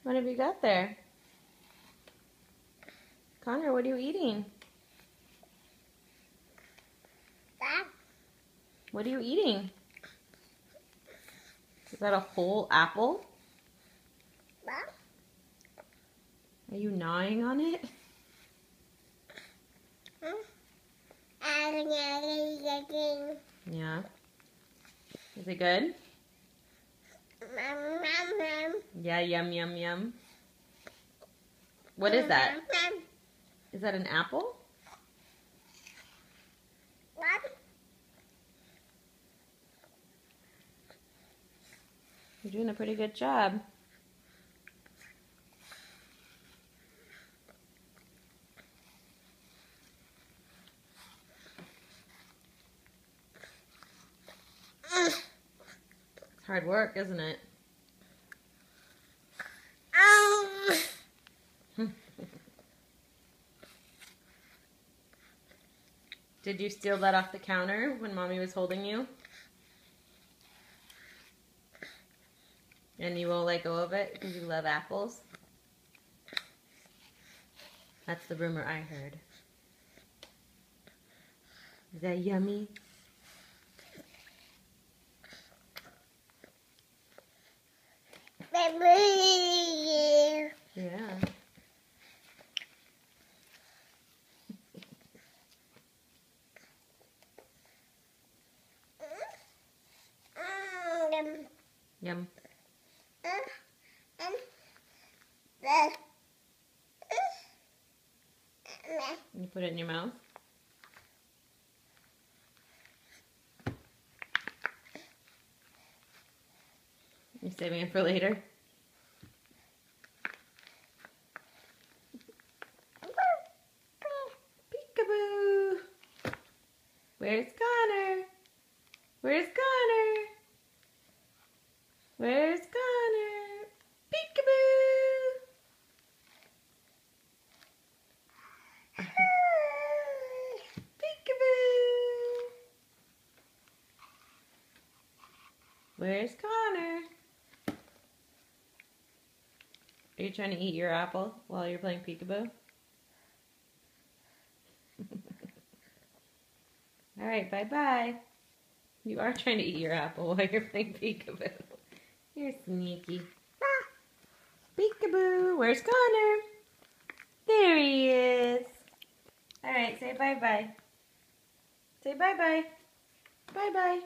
What have you got there? Connor, what are you eating? Dad. What are you eating? Is that a whole apple? Dad. Are you gnawing on it? Yeah. Is it good? Yeah, yum, yum, yum. What is that? Is that an apple? You're doing a pretty good job. It's hard work, isn't it? Did you steal that off the counter when Mommy was holding you? And you won't let go of it because you love apples? That's the rumor I heard. Is that yummy? Yeah. Yum. You put it in your mouth? You saving it for later? Peekaboo! Where's Connor? Where's Connor? Where's Connor? Peekaboo! Peekaboo! Where's Connor? Are you trying to eat your apple while you're playing peekaboo? Alright, bye-bye. You are trying to eat your apple while you're playing peekaboo. You're sneaky. Peekaboo! Where's Connor? There he is. Alright, say bye-bye. Say bye-bye. Bye-bye.